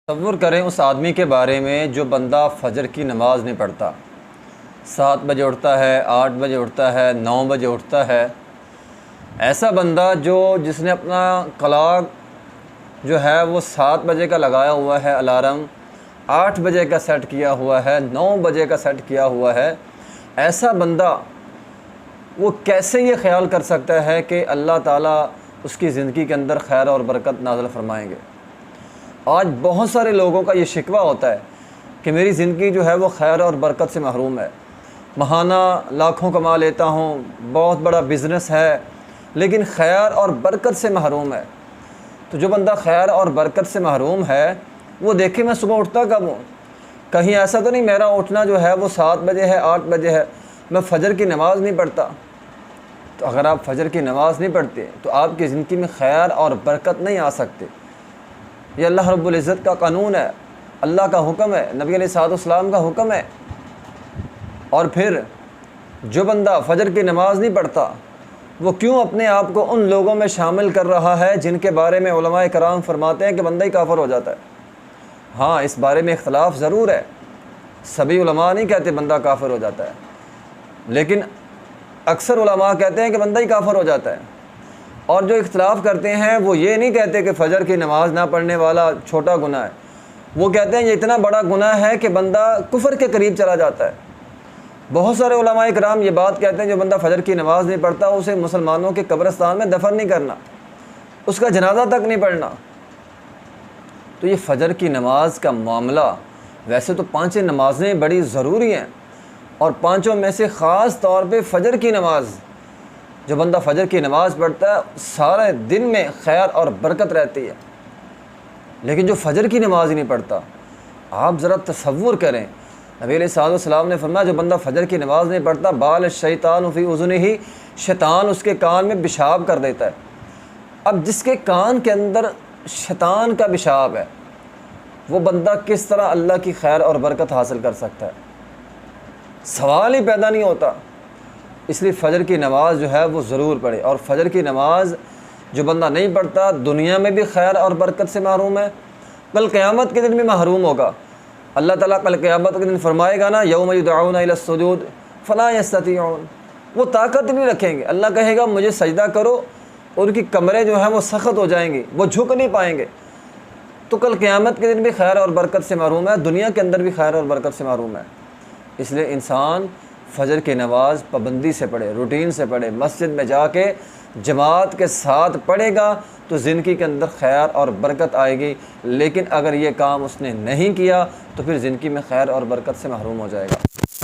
तसव्वुर करें उस आदमी के बारे में जो बंदा फ़जर की नमाज़ नहीं पढ़ता। 7 बजे उठता है, 8 बजे उठता है, 9 बजे उठता है। ऐसा बंदा जिसने अपना क्लॉक जो है वो 7 बजे का लगाया हुआ है अलार्म, 8 बजे का सेट किया हुआ है, 9 बजे का सेट किया हुआ है। ऐसा बंदा वो कैसे ये ख्याल कर सकता है कि अल्लाह ताला उसकी ज़िंदगी के अंदर खैर और बरकत नाज़िल फरमाएंगे। आज बहुत सारे लोगों का ये शिकवा होता है कि मेरी ज़िंदगी जो है वो खैर और बरकत से महरूम है। महाना लाखों कमा लेता हूँ, बहुत बड़ा बिज़नेस है, लेकिन खैर और बरकत से महरूम है। तो जो बंदा खैर और बरकत से महरूम है वो देखे मैं सुबह उठता कब हूँ। कहीं ऐसा तो नहीं मेरा उठना जो है वो 7 बजे है, 8 बजे है, मैं फ़जर की नमाज़ नहीं पढ़ता। तो अगर आप फ़जर की नमाज़ नहीं पढ़ते तो आपकी ज़िंदगी में खैर और बरकत नहीं आ सकते। ये अल्लाह रब्बुल इज़्ज़त का कानून है, अल्लाह का हुक्म है, नबी अलैहिस्सलाम का हुक्म है। और फिर जो बंदा फ़जर की नमाज़ नहीं पढ़ता वो क्यों अपने आप को उन लोगों में शामिल कर रहा है जिनके बारे में उलमाए कराम फरमाते हैं कि बंदा ही काफ़िर हो जाता है। हाँ, इस बारे में इख्तलाफ ज़रूर है, सभी उलमा नहीं कहते बंदा काफ़िर हो जाता है, लेकिन अक्सर उलमा कहते हैं कि बंदा ही काफ़िर हो जाता है। और जो इख्तलाफ करते हैं वो ये नहीं कहते कि फ़जर की नमाज़ ना पढ़ने वाला छोटा गुनाह है, वो कहते हैं ये इतना बड़ा गुनाह है कि बंदा कुफ्र के करीब चला जाता है। बहुत सारे उलमाए किराम ये बात कहते हैं जो बंदा फ़जर की नमाज़ नहीं पढ़ता उसे मुसलमानों के कब्रिस्तान में दफन नहीं करना, उसका जनाजा तक नहीं पढ़ना। तो ये फ़जर की नमाज का मामला, वैसे तो 5 नमाज़ें बड़ी ज़रूरी हैं और 5 में से ख़ास तौर पे फ़जर की नमाज़, जो बंदा फ़जर की नमाज़ पढ़ता है सारे दिन में खैर और बरकत रहती है। लेकिन जो फ़जर की नमाज़ ही नहीं पढ़ता, आप ज़रा तसव्वुर करें, नबी अलैहिस्सलाम ने फरमाया जो बंदा फ़जर की नमाज़ नहीं पढ़ता बाल शैतान फ़ी उज़ुनिही, शैतान उसके कान में पेशाब कर देता है। अब जिसके कान के अंदर शैतान का पेशाब है वो बंदा किस तरह अल्लाह की खैर और बरकत हासिल कर सकता है, सवाल ही पैदा नहीं होता। इसलिए फ़जर की नमाज़ जो है वो ज़रूर पढ़े। और फ़जर की नमाज़ जो बंदा नहीं पढ़ता दुनिया में भी खैर और बरकत से महरूम है, कल क़यामत के दिन भी महरूम होगा। अल्लाह ताला कल क़यामत के दिन फरमाएगा ना, यौम युदअऊना इला सुजूद फला यस्ततीऊन, वो ताकत नहीं रखेंगे। अल्लाह कहेगा मुझे सजदा करो, उनकी कमरें जो हैं वो सख्त हो जाएंगी, वो झुक नहीं पाएंगे। तो कल क़यामत के दिन भी खैर और बरकत से महरूम है, दुनिया के अंदर भी खैर और बरकत से महरूम है। इसलिए इंसान फ़जर की नमाज़ पाबंदी से पढ़े, रूटीन से पढ़े, मस्जिद में जाके जमात के साथ पढ़ेगा तो ज़िंदगी के अंदर खैर और बरकत आएगी। लेकिन अगर ये काम उसने नहीं किया तो फिर ज़िंदगी में खैर और बरकत से महरूम हो जाएगा।